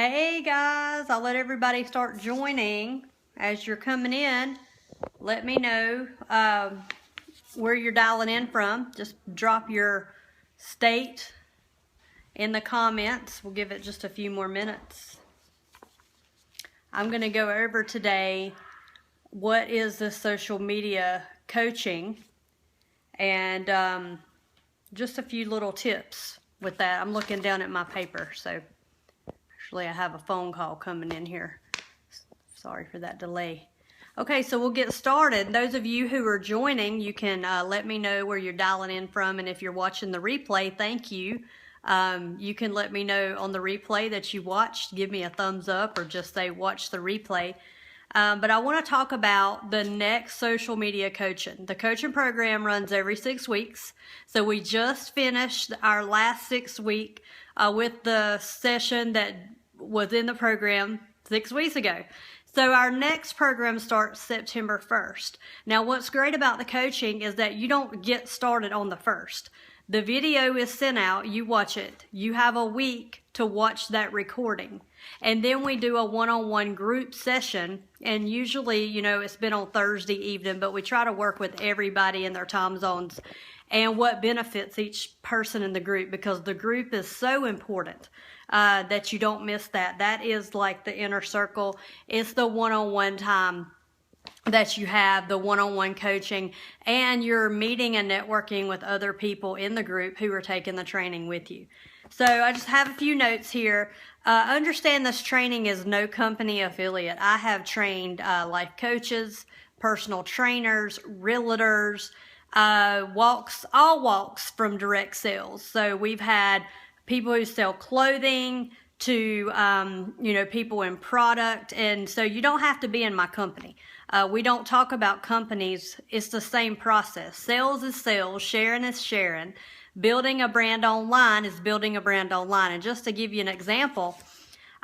Hey guys, I'll let everybody start joining. As you're coming in, let me know where you're dialing in from. Just drop your state in the comments. We'll give it just a few more minutes. I'm going to go over today what is this social media coaching and just a few little tips with that. I'm looking down at my paper, so actually I have a phone call coming in here. Sorry for that delay. Okay, so we'll get started. Those of you who are joining, you can let me know where you're dialing in from, and if you're watching the replay, thank you. You can let me know on the replay that you watched. Give me a thumbs up or just say watch the replay. But I want to talk about the next social media coaching. The coaching program runs every 6 weeks. So we just finished our last 6 week with the session that was in the program 6 weeks ago. So our next program starts September 1st. Now what's great about the coaching is that you don't get started on the 1st. The video is sent out, you watch it. You have a week to watch that recording. And then we do a one-on-one group session, and usually, you know, it's been on Thursday evening, but we try to work with everybody in their time zones and what benefits each person in the group, because the group is so important that you don't miss that. That is like the inner circle. It's the one-on-one time that you have, the one-on-one coaching, and you're meeting and networking with other people in the group who are taking the training with you. So I just have a few notes here. Understand this training is no company affiliate. I have trained life coaches, personal trainers, realtors, all walks from direct sales. So we've had people who sell clothing to, you know, people in product. And so you don't have to be in my company. We don't talk about companies. It's the same process. Sales is sales. Sharing is sharing. Building a brand online is building a brand online. And just to give you an example,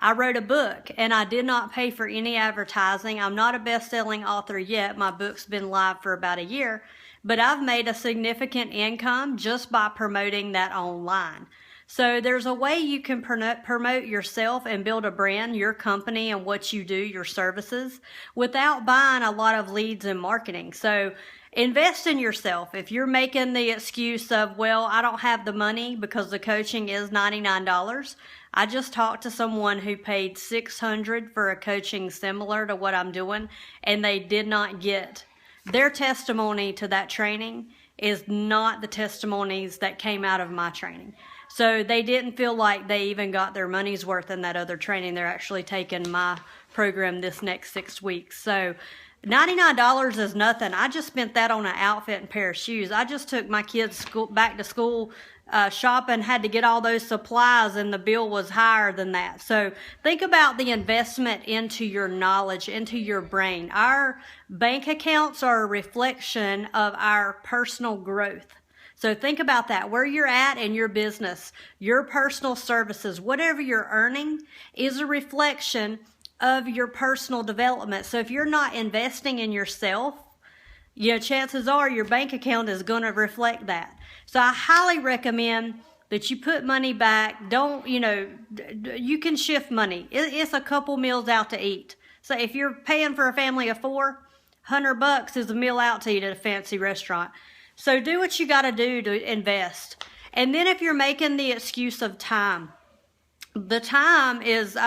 I wrote a book and I did not pay for any advertising. I'm not a best-selling author yet. My book's been live for about a year, but I've made a significant income just by promoting that online. So there's a way you can promote yourself and build a brand, your company and what you do, your services, without buying a lot of leads and marketing. So invest in yourself. If you're making the excuse of, well, I don't have the money because the coaching is $99. I just talked to someone who paid $600 for a coaching similar to what I'm doing, and they did not get their testimony to that training is not the testimonies that came out of my training. So they didn't feel like they even got their money's worth in that other training. They're actually taking my program this next 6 weeks. So $99 is nothing. I just spent that on an outfit and pair of shoes. I just took my kids back to school shopping, had to get all those supplies, and the bill was higher than that. So think about the investment into your knowledge, into your brain. Our bank accounts are a reflection of our personal growth. So think about that, where you're at in your business, your personal services, whatever you're earning is a reflection of your personal development. So if you're not investing in yourself, you know, chances are your bank account is going to reflect that. So I highly recommend that you put money back. Don't, you know, you can shift money. It's a couple meals out to eat. So if you're paying for a family of 4, $100 is a meal out to eat at a fancy restaurant. So do what you got to do to invest. And then if you're making the excuse of time, the time is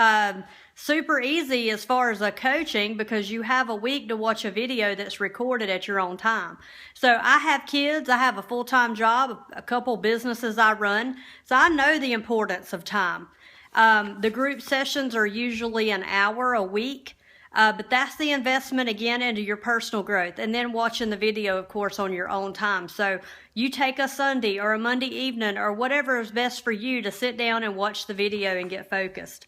super easy as far as a coaching, because you have a week to watch a video that's recorded at your own time. So I have kids, I have a full-time job, a couple businesses I run, so I know the importance of time. The group sessions are usually an hour a week, but that's the investment again into your personal growth, and then watching the video, of course, on your own time. So you take a Sunday or a Monday evening or whatever is best for you to sit down and watch the video and get focused.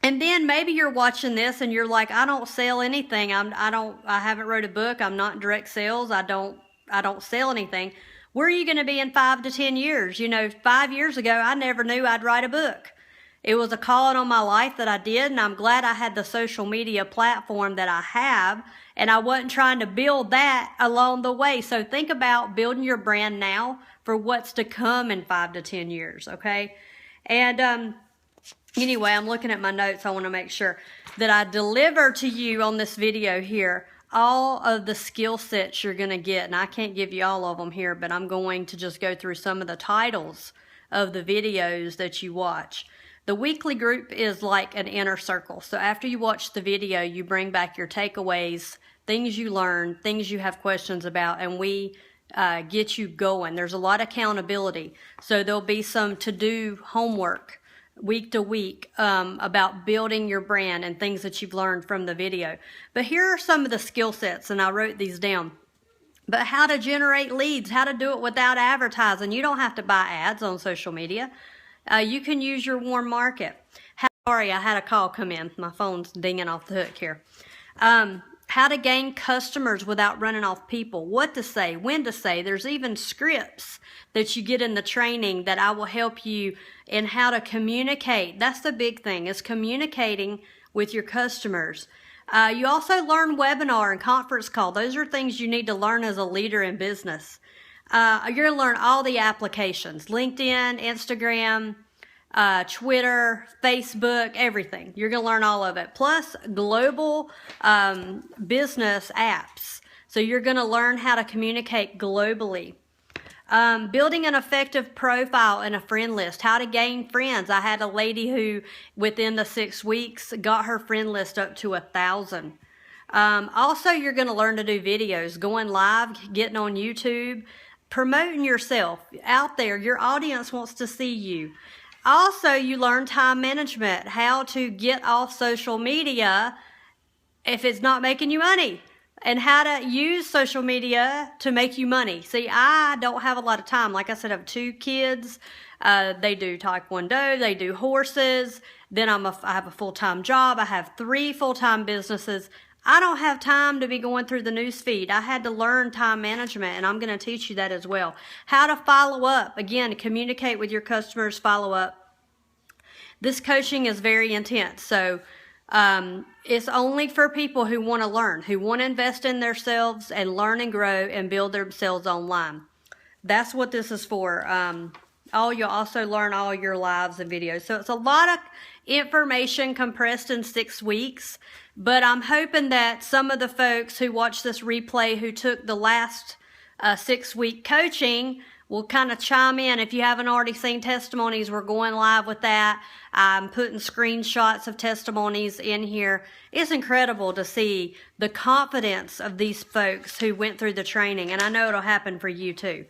And then maybe you're watching this and you're like, I don't sell anything. I haven't wrote a book. I'm not in direct sales. I don't sell anything. Where are you going to be in 5 to 10 years? You know, 5 years ago, I never knew I'd write a book. It was a calling on my life that I did, and I'm glad I had the social media platform that I have, and I wasn't trying to build that along the way. So think about building your brand now for what's to come in 5 to 10 years, okay? And Anyway, I'm looking at my notes. I want to make sure that I deliver to you on this video here all of the skill sets you're going to get. And I can't give you all of them here, but I'm going to just go through some of the titles of the videos that you watch. The weekly group is like an inner circle. So after you watch the video, you bring back your takeaways, things you learn, things you have questions about, and we get you going. There's a lot of accountability. So there'll be some to-do homework week to week about building your brand and things that you've learned from the video. But here are some of the skill sets, and I wrote these down. But how to generate leads, how to do it without advertising. You don't have to buy ads on social media. You can use your warm market. Sorry, I had a call come in. My phone's dinging off the hook here. How to gain customers without running off people. What to say, when to say. There's even scripts that you get in the training that I will help you in how to communicate. That's the big thing, is communicating with your customers. You also learn webinar and conference call. Those are things you need to learn as a leader in business. You're going to learn all the applications, LinkedIn, Instagram, Twitter, Facebook, everything. You're going to learn all of it. Plus global business apps. So you're going to learn how to communicate globally. Building an effective profile and a friend list. How to gain friends. I had a lady who, within the 6 weeks, got her friend list up to 1,000. Also, you're going to learn to do videos, going live, getting on YouTube, promoting yourself out there. Your audience wants to see you. Also, you learn time management, how to get off social media if it's not making you money, and how to use social media to make you money. See, I don't have a lot of time. Like I said, I have 2 kids. They do Taekwondo, they do horses. Then I have a full-time job. I have 3 full-time businesses. I don't have time to be going through the news feed. I had to learn time management, and I'm going to teach you that as well. How to follow up. Again, communicate with your customers, follow up. This coaching is very intense, so it's only for people who want to learn, who want to invest in themselves and learn and grow and build themselves online. That's what this is for. You'll also learn all your lives and videos. So it's a lot of information compressed in 6 weeks, but I'm hoping that some of the folks who watch this replay who took the last 6-week coaching will kind of chime in. If you haven't already seen testimonies, we're going live with that. I'm putting screenshots of testimonies in here. It's incredible to see the confidence of these folks who went through the training, and I know it'll happen for you too.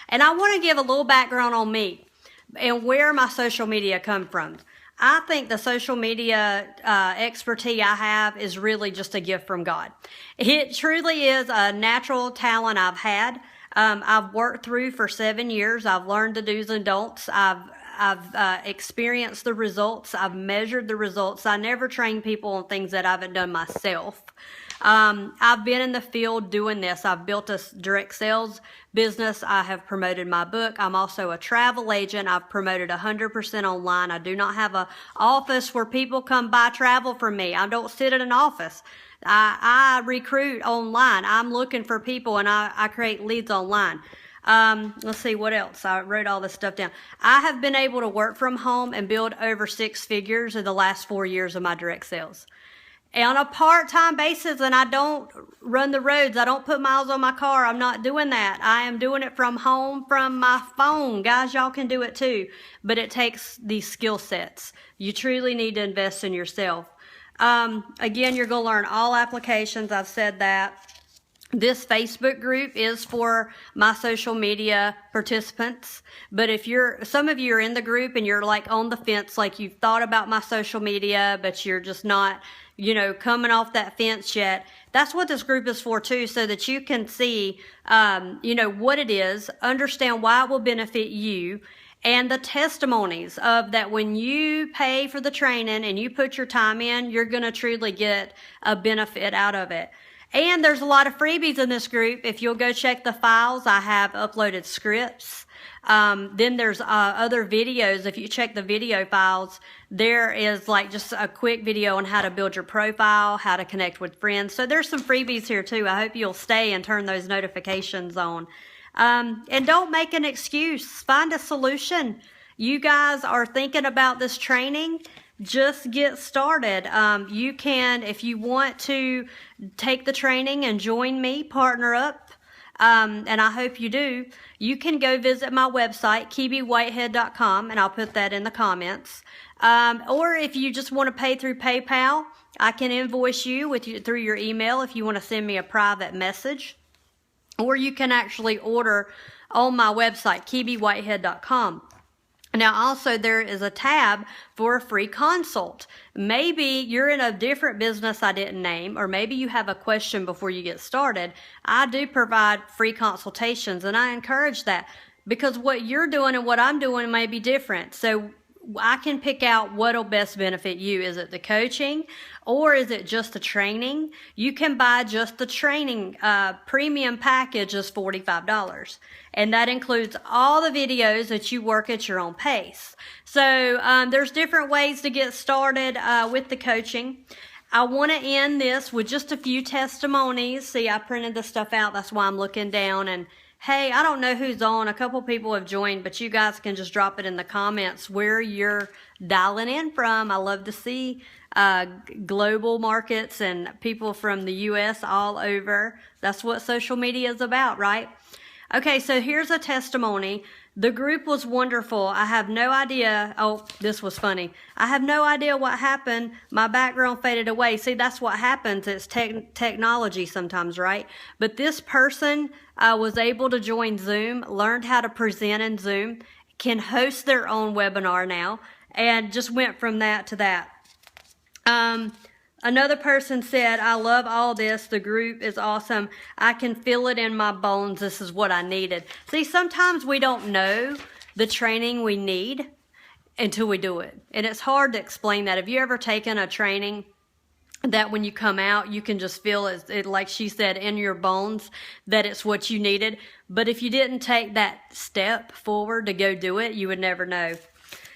And I want to give a little background on me and where my social media come from. I think the social media expertise I have is really just a gift from God. It truly is a natural talent I've had. I've worked through for 7 years. I've learned the do's and don'ts. I've experienced the results. I've measured the results. I never train people on things that I haven't done myself. I've been in the field doing this. I've built a direct sales business. I have promoted my book. I'm also a travel agent. I've promoted 100% online. I do not have an office where people come buy travel from me. I don't sit in an office. I recruit online. I'm looking for people, and I create leads online. Let's see what else. I wrote all this stuff down. I have been able to work from home and build over 6 figures in the last 4 years of my direct sales. On a part-time basis, and I don't run the roads. I don't put miles on my car. I'm not doing that. I am doing it from home, from my phone. Guys, y'all can do it too. But it takes these skill sets. You truly need to invest in yourself. Again, you're going to learn all applications. I've said that. This Facebook group is for my social media participants. But if some of you are in the group and you're like on the fence, like you've thought about my social media, but you're just not, coming off that fence yet, that's what this group is for too, so that you can see, what it is, understand why it will benefit you, and the testimonies of that when you pay for the training and you put your time in, you're going to truly get a benefit out of it. And there's a lot of freebies in this group. If you'll go check the files, I have uploaded scripts. Then there's other videos. If you check the video files, there is like just a quick video on how to build your profile, how to connect with friends. So there's some freebies here too. I hope you'll stay and turn those notifications on. And don't make an excuse. Find a solution. you guys are thinking about this training, just get started. You can, if you want to take the training and join me, partner up, and I hope you do, you can go visit my website, KibiWhitehead.com, and I'll put that in the comments. Or if you just want to pay through PayPal, I can invoice you through your email if you want to send me a private message. Or you can actually order on my website, KibiWhitehead.com. Now, also, there is a tab for a free consult. Maybe you're in a different business I didn't name, or maybe you have a question before you get started. I do provide free consultations, and I encourage that because what you're doing and what I'm doing may be different. So I can pick out what will best benefit you. Is it the coaching or is it just the training? You can buy just the training. Premium package is $45. And that includes all the videos that you work at your own pace. So there's different ways to get started with the coaching. I want to end this with just a few testimonies. See, I printed the stuff out. That's why I'm looking down. And hey, I don't know who's on. A couple people have joined, but you guys can just drop it in the comments where you're dialing in from. I love to see global markets and people from the U.S. all over. That's what social media is about, right? Okay, so here's a testimony. The group was wonderful. I have no idea. Oh, this was funny. I have no idea what happened. My background faded away. See, that's what happens. It's technology sometimes, right? But this person was able to join Zoom, learned how to present in Zoom, can host their own webinar now, and just went from that to that. Another person said, I love all this. The group is awesome. I can feel it in my bones. This is what I needed. See, sometimes we don't know the training we need until we do it. And it's hard to explain that. Have you ever taken a training that when you come out, you can just feel it, like she said, in your bones, that it's what you needed? But if you didn't take that step forward to go do it, you would never know.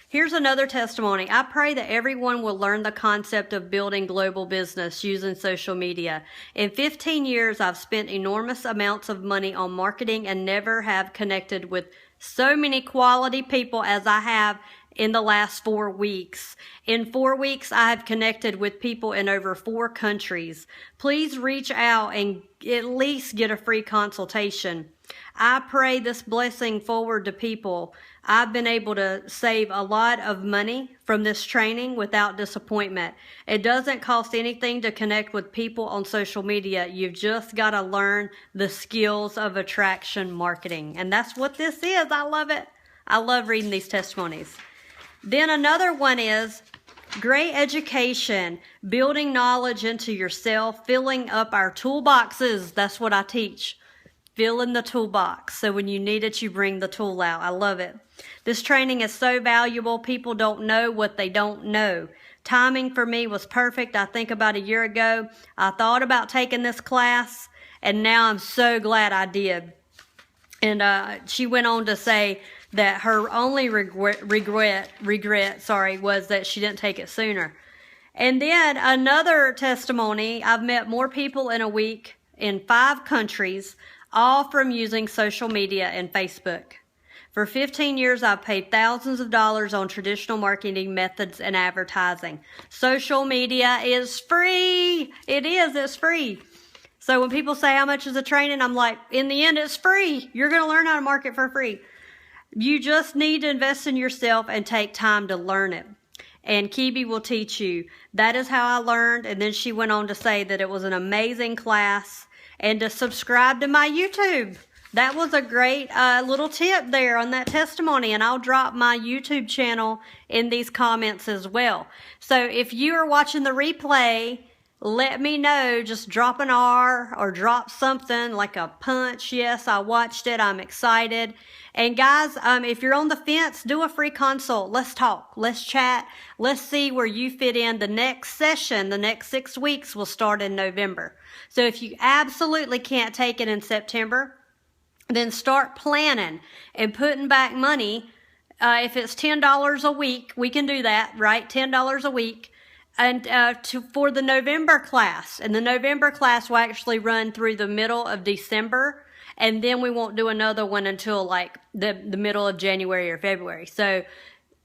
Here's another testimony. I pray that everyone will learn the concept of building global business using social media. In 15 years, I've spent enormous amounts of money on marketing and never have connected with so many quality people as I have in the last 4 weeks. In 4 weeks, I have connected with people in over 4 countries. Please reach out and at least get a free consultation. I pray this blessing forward to people. I've been able to save a lot of money from this training without disappointment. It doesn't cost anything to connect with people on social media. You've just got to learn the skills of attraction marketing. And that's what this is. I love it. I love reading these testimonies. Then another one is great education, building knowledge into yourself, filling up our toolboxes. That's what I teach. Fill in the toolbox. So when you need it, you bring the tool out. I love it. This training is so valuable. People don't know what they don't know. Timing for me was perfect. I think about a year ago, I thought about taking this class, and now I'm so glad I did. And she went on to say that her only regret was that she didn't take it sooner. And then another testimony, I've met more people in a week in 5 countries, all from using social media and Facebook. For 15 years, I've paid thousands of dollars on traditional marketing methods and advertising. Social media is free. It is. It's free. So when people say, how much is the training? I'm like, in the end, it's free. You're going to learn how to market for free. You just need to invest in yourself and take time to learn it. And Kibi will teach you. That is how I learned. And then she went on to say that it was an amazing class and to subscribe to my YouTube. That was a great little tip there on that testimony, and I'll drop my YouTube channel in these comments as well. So if you are watching the replay, let me know. Just drop an R or drop something like a punch. Yes, I watched it. I'm excited. And guys, if you're on the fence, do a free consult. Let's talk. Let's chat. Let's see where you fit in. The next session, the next 6 weeks, will start in November. So if you absolutely can't take it in September, then start planning and putting back money. If it's $10 a week, we can do that, right? $10 a week. And for the November class. And the November class will actually run through the middle of December. and then we won't do another one until like the middle of January or February. So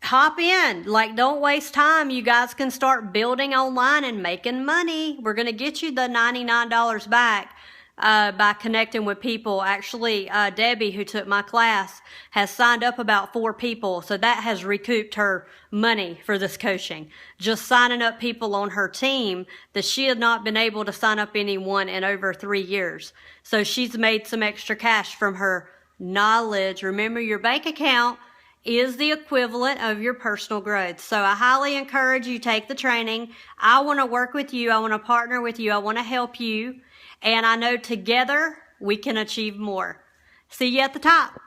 hop in. Like, don't waste time. You guys can start building online and making money. We're going to get you the $99 back by connecting with people. Actually, Debbie, who took my class, has signed up about 4 people. So that has recouped her money for this coaching. Just signing up people on her team that she had not been able to sign up anyone in over 3 years. So she's made some extra cash from her knowledge. Remember, your bank account is the equivalent of your personal growth. So I highly encourage you, take the training. I want to work with you. I want to partner with you. I want to help you. And I know together we can achieve more. See you at the top.